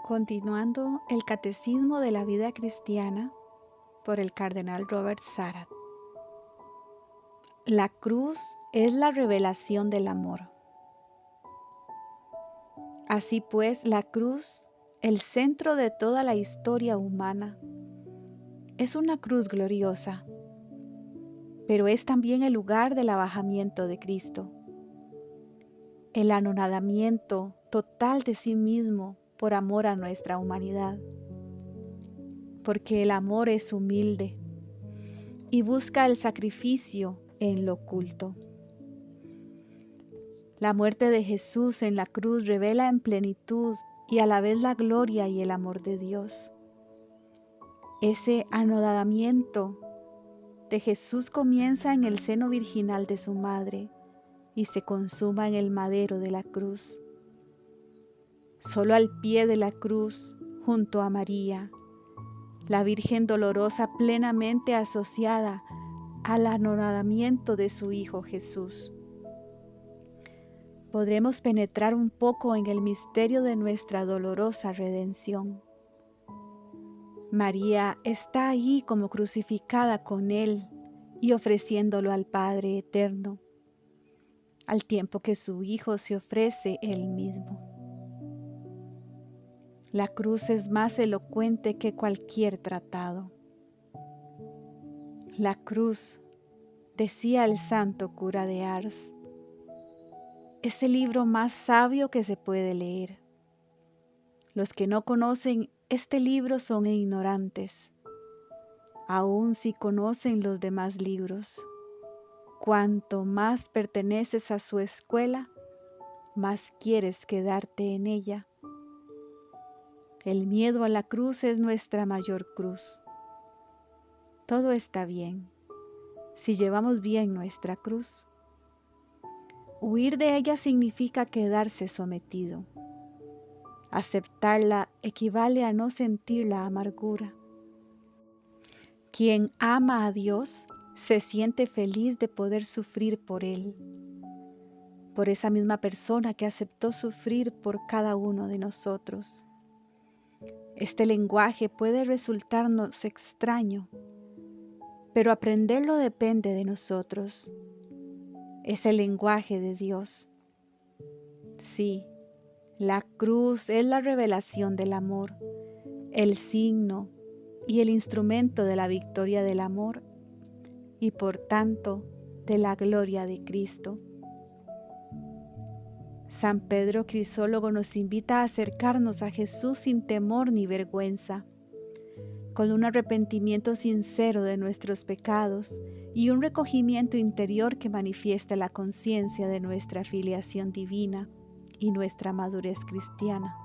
Continuando el Catecismo de la Vida Cristiana por el Cardenal Robert Sarah. La cruz es la revelación del amor. Así pues, la cruz, el centro de toda la historia humana, es una cruz gloriosa, pero es también el lugar del abajamiento de Cristo, el anonadamiento total de sí mismo por amor a nuestra humanidad, porque el amor es humilde y busca el sacrificio en lo oculto. La muerte de Jesús en la cruz revela en plenitud y a la vez la gloria y el amor de Dios. Ese anodamiento de Jesús comienza en el seno virginal de su madre y se consuma en el madero de la cruz. Solo al pie de la cruz, junto a María, la Virgen dolorosa plenamente asociada al anonadamiento de su Hijo Jesús, podremos penetrar un poco en el misterio de nuestra dolorosa redención. María está ahí como crucificada con Él y ofreciéndolo al Padre eterno, al tiempo que su Hijo se ofrece Él mismo. La cruz es más elocuente que cualquier tratado. La cruz, decía el santo cura de Ars, es el libro más sabio que se puede leer. Los que no conocen este libro son ignorantes, aun si conocen los demás libros. Cuanto más perteneces a su escuela, más quieres quedarte en ella. El miedo a la cruz es nuestra mayor cruz. Todo está bien, si llevamos bien nuestra cruz. Huir de ella significa quedarse sometido. Aceptarla equivale a no sentir la amargura. Quien ama a Dios se siente feliz de poder sufrir por Él, por esa misma persona que aceptó sufrir por cada uno de nosotros. Este lenguaje puede resultarnos extraño, pero aprenderlo depende de nosotros. Es el lenguaje de Dios. Sí, la cruz es la revelación del amor, el signo y el instrumento de la victoria del amor y por tanto de la gloria de Cristo. San Pedro Crisólogo nos invita a acercarnos a Jesús sin temor ni vergüenza, con un arrepentimiento sincero de nuestros pecados y un recogimiento interior que manifiesta la conciencia de nuestra filiación divina y nuestra madurez cristiana.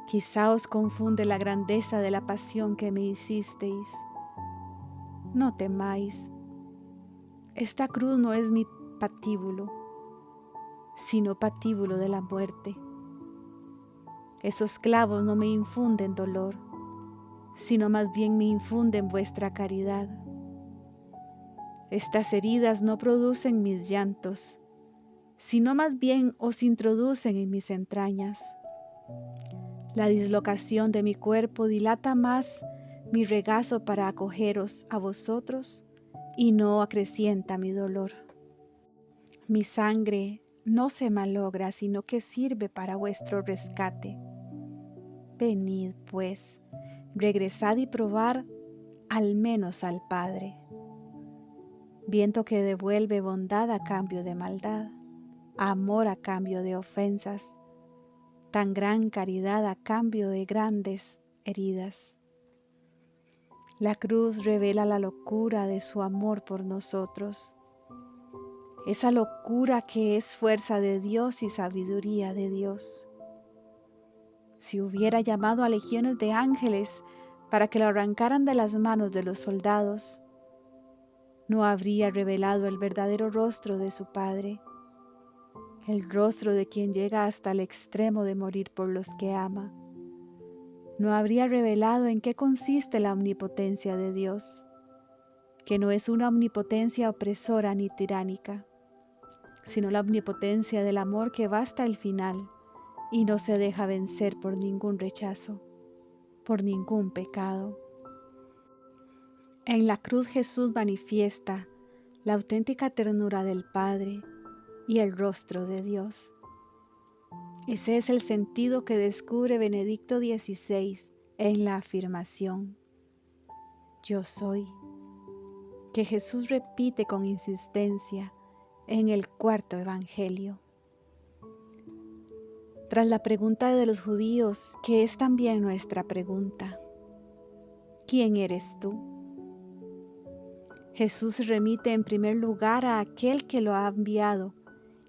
Quizá os confunde la grandeza de la pasión que me hicisteis. No temáis. Esta cruz no es mi patíbulo, sino patíbulo de la muerte. Esos clavos no me infunden dolor, sino más bien me infunden vuestra caridad. Estas heridas no producen mis llantos, sino más bien os introducen en mis entrañas. La dislocación de mi cuerpo dilata más mi regazo para acogeros a vosotros y no acrecienta mi dolor. Mi sangre no se malogra, sino que sirve para vuestro rescate. Venid, pues, regresad y probad al menos al Padre. Viento que devuelve bondad a cambio de maldad, amor a cambio de ofensas, tan gran caridad a cambio de grandes heridas. La cruz revela la locura de su amor por nosotros, esa locura que es fuerza de Dios y sabiduría de Dios. Si hubiera llamado a legiones de ángeles para que lo arrancaran de las manos de los soldados, no habría revelado el verdadero rostro de su Padre, el rostro de quien llega hasta el extremo de morir por los que ama. no habría revelado en qué consiste la omnipotencia de Dios, que no es una omnipotencia opresora ni tiránica, sino la omnipotencia del amor que va hasta el final y no se deja vencer por ningún rechazo, por ningún pecado. En la cruz Jesús manifiesta la auténtica ternura del Padre y el rostro de Dios. Ese es el sentido que descubre Benedicto XVI en la afirmación "Yo soy", que Jesús repite con insistencia en el cuarto Evangelio. Tras la pregunta de los judíos, que es también nuestra pregunta, ¿quién eres tú?, Jesús se remite en primer lugar a aquel que lo ha enviado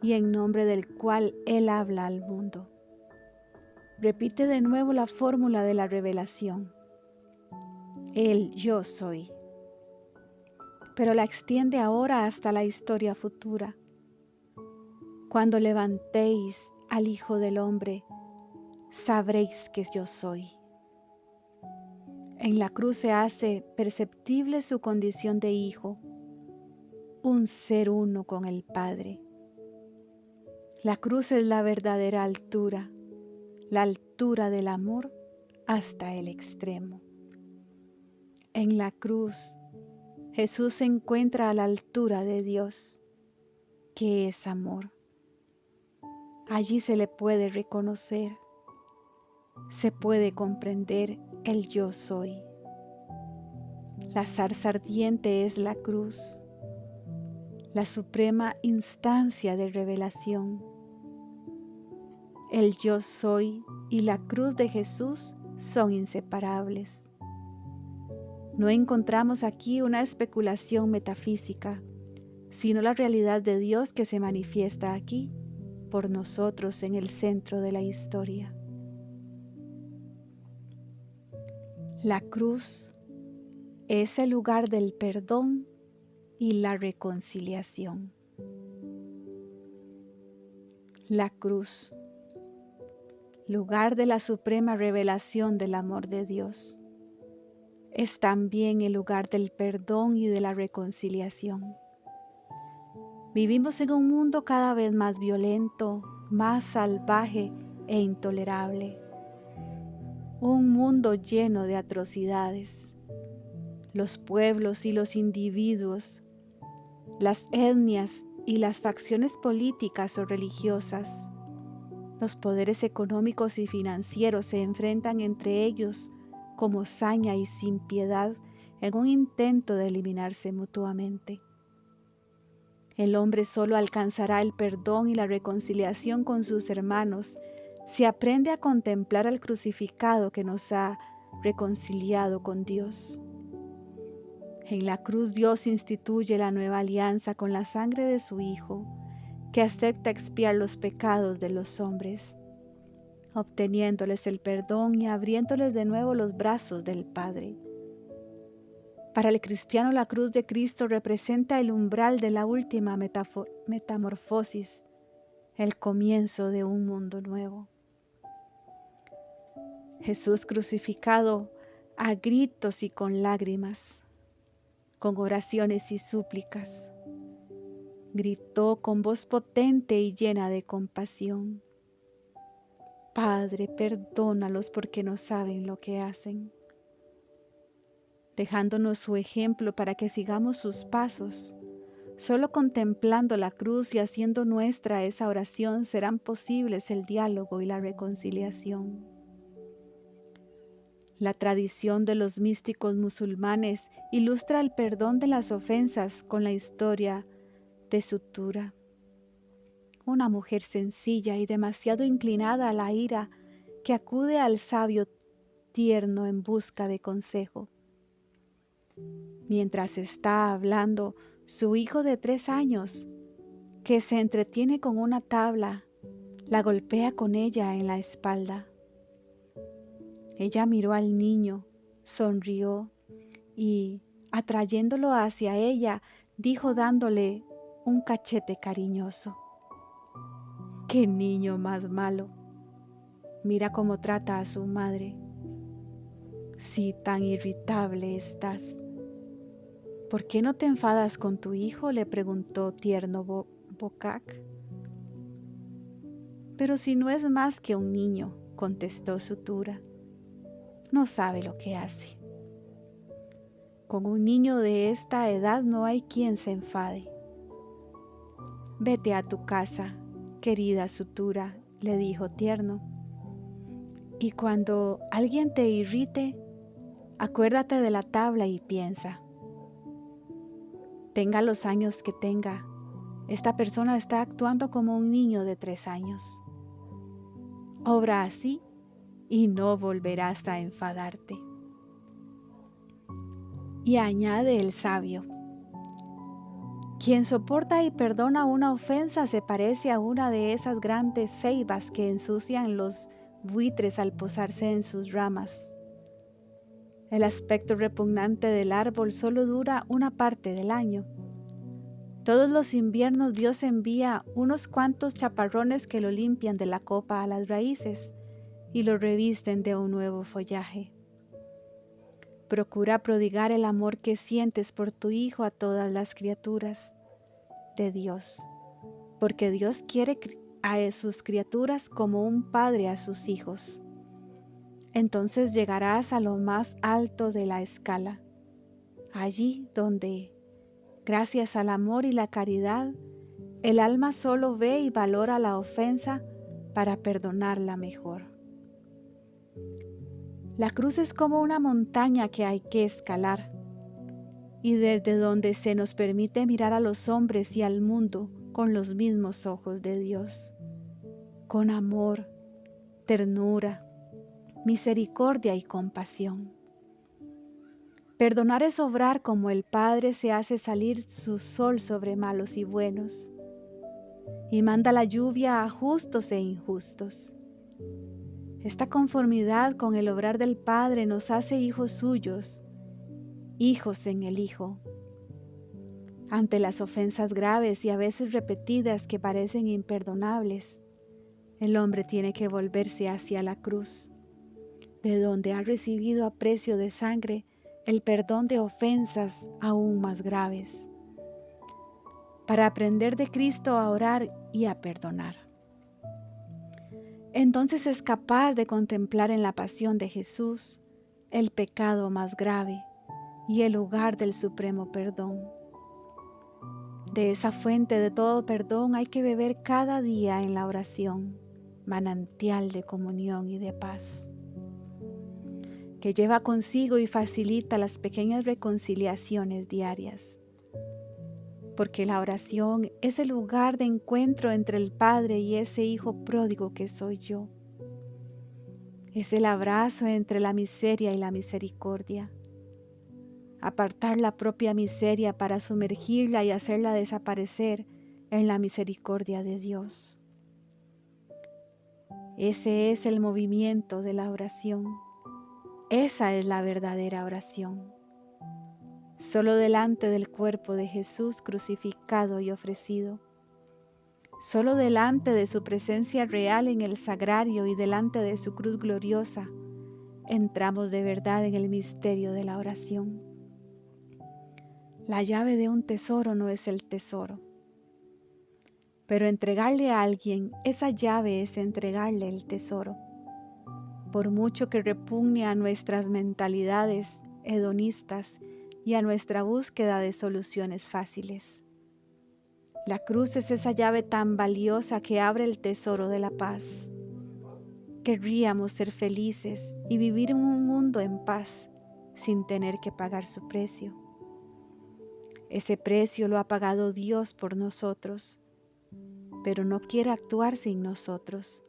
y en nombre del cual Él habla al mundo. Repite de nuevo la fórmula de la revelación, el yo soy, pero la extiende ahora hasta la historia futura. Cuando levantéis al Hijo del Hombre, sabréis que yo soy. En la cruz se hace perceptible su condición de Hijo, un ser uno con el Padre. La cruz es la verdadera altura, la altura del amor hasta el extremo. En la cruz, Jesús se encuentra a la altura de Dios, que es amor. Allí se le puede reconocer, se puede comprender el yo soy. La zarza ardiente es la cruz, la suprema instancia de revelación. El yo soy y la cruz de Jesús son inseparables. No encontramos aquí una especulación metafísica, sino la realidad de Dios que se manifiesta aquí por nosotros en el centro de la historia. La cruz es el lugar del perdón y la reconciliación. La cruz, lugar de la suprema revelación del amor de Dios, es también el lugar del perdón y de la reconciliación. Vivimos en un mundo cada vez más violento, más salvaje e intolerable. Un mundo lleno de atrocidades. Los pueblos y los individuos, las etnias y las facciones políticas o religiosas, los poderes económicos y financieros se enfrentan entre ellos como saña y sin piedad en un intento de eliminarse mutuamente. El hombre solo alcanzará el perdón y la reconciliación con sus hermanos si aprende a contemplar al crucificado que nos ha reconciliado con Dios. En la cruz Dios instituye la nueva alianza con la sangre de su Hijo, que acepta expiar los pecados de los hombres, obteniéndoles el perdón y abriéndoles de nuevo los brazos del Padre. Para el cristiano, la cruz de Cristo representa el umbral de la última metamorfosis, el comienzo de un mundo nuevo. Jesús crucificado a gritos y con lágrimas, con oraciones y súplicas, gritó con voz potente y llena de compasión: Padre, perdónalos porque no saben lo que hacen. Dejándonos su ejemplo para que sigamos sus pasos. Solo contemplando la cruz y haciendo nuestra esa oración serán posibles el diálogo y la reconciliación. La tradición de los místicos musulmanes ilustra el perdón de las ofensas con la historia de Sutura, una mujer sencilla y demasiado inclinada a la ira que acude al sabio tierno en busca de consejo. Mientras está hablando, su hijo de 3 años, que se entretiene con una tabla, la golpea con ella en la espalda. Ella miró al niño, sonrió y, atrayéndolo hacia ella, dijo dándole un cachete cariñoso: ¡Qué niño más malo! Mira cómo trata a su madre. si tan irritable estás. ¿Por qué no te enfadas con tu hijo?, le preguntó tierno Bocac. Pero si no es más que un niño, contestó Sutura, no sabe lo que hace. Con un niño de esta edad no hay quien se enfade. Vete a tu casa, querida Sutura, le dijo tierno. Y cuando alguien te irrite, acuérdate de la tabla y piensa. Tenga los años que tenga, esta persona está actuando como un niño de 3 años. Obra así y no volverás a enfadarte. Y añade el sabio: quien soporta y perdona una ofensa se parece a una de esas grandes ceibas que ensucian los buitres al posarse en sus ramas. El aspecto repugnante del árbol solo dura una parte del año. Todos los inviernos Dios envía unos cuantos chaparrones que lo limpian de la copa a las raíces y lo revisten de un nuevo follaje. Procura prodigar el amor que sientes por tu Hijo a todas las criaturas de Dios, porque Dios quiere a sus criaturas como un padre a sus hijos. Entonces llegarás a lo más alto de la escala, allí donde, gracias al amor y la caridad, el alma solo ve y valora la ofensa para perdonarla mejor. La cruz es como una montaña que hay que escalar, y desde donde se nos permite mirar a los hombres y al mundo con los mismos ojos de Dios, con amor, ternura, misericordia y compasión. Perdonar es obrar como el Padre se hace salir su sol sobre malos y buenos, y manda la lluvia a justos e injustos. Esta conformidad con el obrar del Padre nos hace hijos suyos, hijos en el Hijo. Ante las ofensas graves y a veces repetidas que parecen imperdonables, el hombre tiene que volverse hacia la cruz, de donde ha recibido a precio de sangre el perdón de ofensas aún más graves, para aprender de Cristo a orar y a perdonar. Entonces es capaz de contemplar en la pasión de Jesús el pecado más grave y el lugar del supremo perdón. De esa fuente de todo perdón hay que beber cada día en la oración, manantial de comunión y de paz, que lleva consigo y facilita las pequeñas reconciliaciones diarias. Porque la oración es el lugar de encuentro entre el Padre y ese Hijo pródigo que soy yo. Es el abrazo entre la miseria y la misericordia. Apartar la propia miseria para sumergirla y hacerla desaparecer en la misericordia de Dios. Ese es el movimiento de la oración. Esa es la verdadera oración. Solo delante del cuerpo de Jesús crucificado y ofrecido. Solo delante de su presencia real en el sagrario y delante de su cruz gloriosa, entramos de verdad en el misterio de la oración. La llave de un tesoro no es el tesoro, pero entregarle a alguien esa llave es entregarle el tesoro, por mucho que repugne a nuestras mentalidades hedonistas y a nuestra búsqueda de soluciones fáciles. La cruz es esa llave tan valiosa que abre el tesoro de la paz. Querríamos ser felices y vivir en un mundo en paz sin tener que pagar su precio. Ese precio lo ha pagado Dios por nosotros, pero no quiere actuar sin nosotros.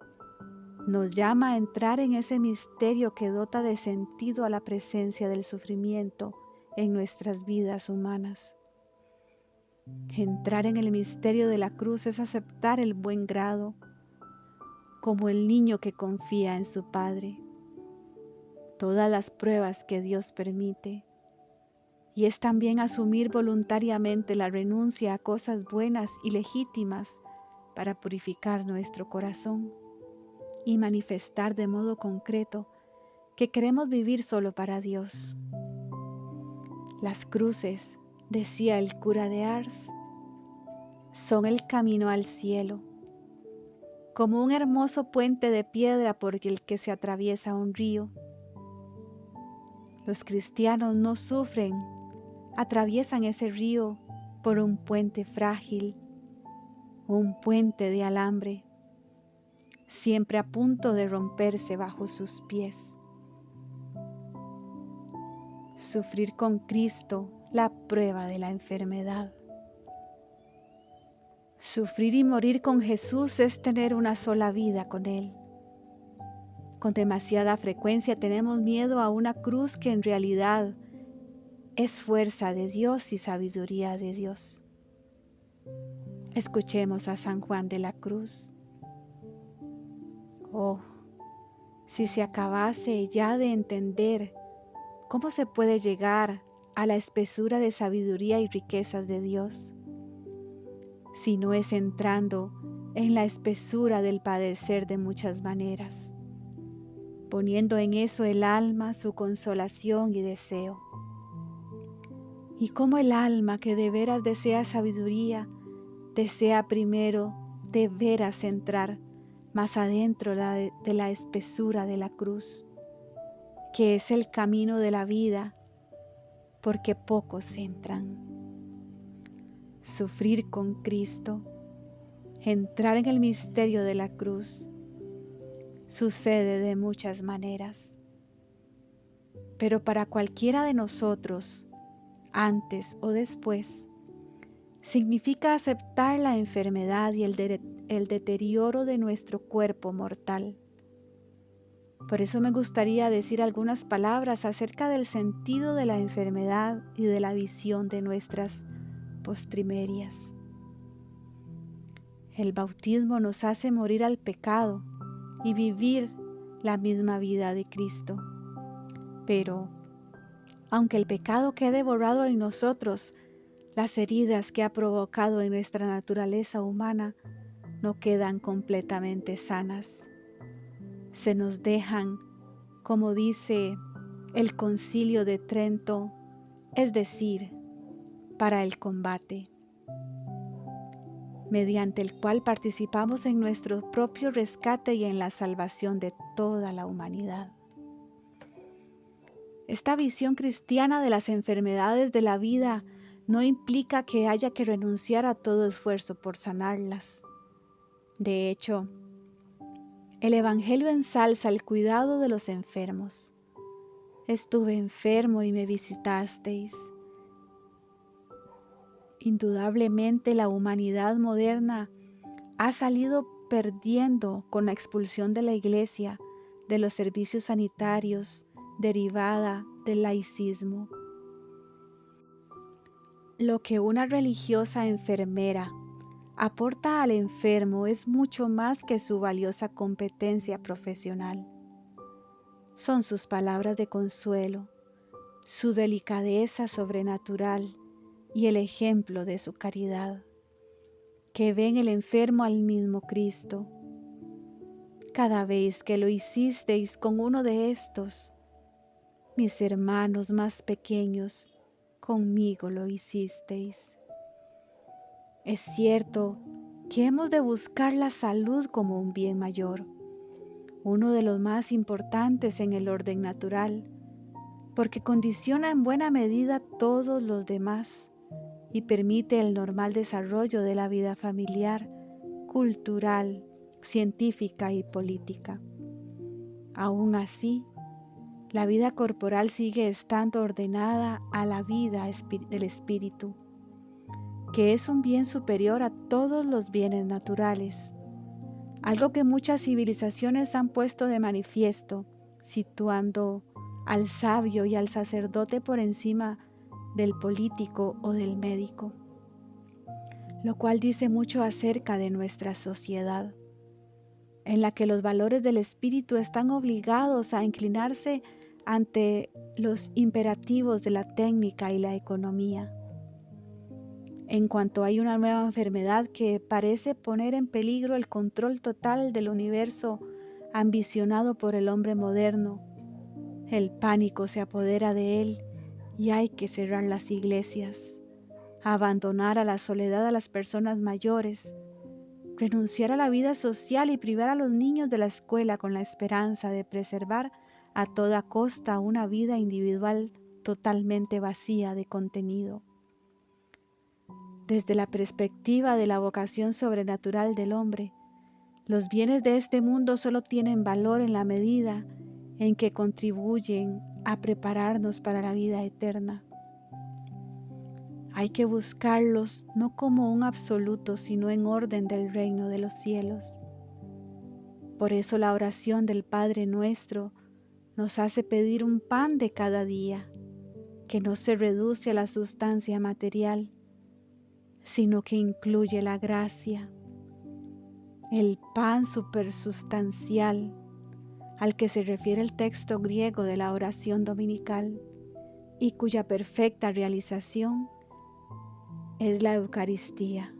Nos llama a entrar en ese misterio que dota de sentido a la presencia del sufrimiento en nuestras vidas humanas. Entrar en el misterio de la cruz es aceptar el buen grado, como el niño que confía en su Padre, todas las pruebas que Dios permite, y es también asumir voluntariamente la renuncia a cosas buenas y legítimas para purificar nuestro corazón y manifestar de modo concreto que queremos vivir solo para Dios. Las cruces, decía el cura de Ars, son el camino al cielo, como un hermoso puente de piedra por el que se atraviesa un río. Los cristianos no sufren, atraviesan ese río por un puente frágil, un puente de alambre, siempre a punto de romperse bajo sus pies. Sufrir con Cristo la prueba de la enfermedad. Sufrir y morir con Jesús es tener una sola vida con Él. Con demasiada frecuencia tenemos miedo a una cruz que en realidad es fuerza de Dios y sabiduría de Dios. Escuchemos a San Juan de la Cruz. Oh, si se acabase ya de entender cómo se puede llegar a la espesura de sabiduría y riquezas de Dios, si no es entrando en la espesura del padecer de muchas maneras, poniendo en eso el alma su consolación y deseo. Y como el alma que de veras desea sabiduría, desea primero de veras entrar más adentro de la espesura de la cruz, que es el camino de la vida, porque pocos entran. Sufrir con Cristo, entrar en el misterio de la cruz, sucede de muchas maneras. Pero para cualquiera de nosotros, antes o después, significa aceptar la enfermedad y el deterioro de nuestro cuerpo mortal. Por eso me gustaría decir algunas palabras acerca del sentido de la enfermedad y de la visión de nuestras postrimerias. El bautismo nos hace morir al pecado y vivir la misma vida de Cristo. Pero, aunque el pecado quede borrado en nosotros, las heridas que ha provocado en nuestra naturaleza humana no quedan completamente sanas. Se nos dejan, como dice el Concilio de Trento, es decir, para el combate, mediante el cual participamos en nuestro propio rescate y en la salvación de toda la humanidad. Esta visión cristiana de las enfermedades de la vida no implica que haya que renunciar a todo esfuerzo por sanarlas. De hecho, el Evangelio ensalza el cuidado de los enfermos. Estuve enfermo y me visitasteis. Indudablemente la humanidad moderna ha salido perdiendo con la expulsión de la Iglesia de los servicios sanitarios derivada del laicismo. Lo que una religiosa enfermera aporta al enfermo es mucho más que su valiosa competencia profesional. Son sus palabras de consuelo, su delicadeza sobrenatural y el ejemplo de su caridad, que ven el enfermo al mismo Cristo. Cada vez que lo hicisteis con uno de estos, mis hermanos más pequeños, conmigo lo hicisteis. Es cierto que hemos de buscar la salud como un bien mayor, uno de los más importantes en el orden natural, porque condiciona en buena medida todos los demás y permite el normal desarrollo de la vida familiar, cultural, científica y política. Aún así, la vida corporal sigue estando ordenada a la vida del espíritu, que es un bien superior a todos los bienes naturales, algo que muchas civilizaciones han puesto de manifiesto, situando al sabio y al sacerdote por encima del político o del médico, lo cual dice mucho acerca de nuestra sociedad, en la que los valores del espíritu están obligados a inclinarse ante los imperativos de la técnica y la economía. En cuanto hay una nueva enfermedad que parece poner en peligro el control total del universo ambicionado por el hombre moderno, El pánico se apodera de él y hay que cerrar las iglesias, abandonar a la soledad a las personas mayores, renunciar a la vida social y privar a los niños de la escuela con la esperanza de preservar a toda costa una vida individual totalmente vacía de contenido. Desde la perspectiva de la vocación sobrenatural del hombre, los bienes de este mundo solo tienen valor en la medida en que contribuyen a prepararnos para la vida eterna. Hay que buscarlos no como un absoluto, sino en orden del reino de los cielos. Por eso la oración del Padre Nuestro nos hace pedir un pan de cada día, que no se reduce a la sustancia material, sino que incluye la gracia, el pan supersustancial al que se refiere el texto griego de la oración dominical y cuya perfecta realización es la Eucaristía.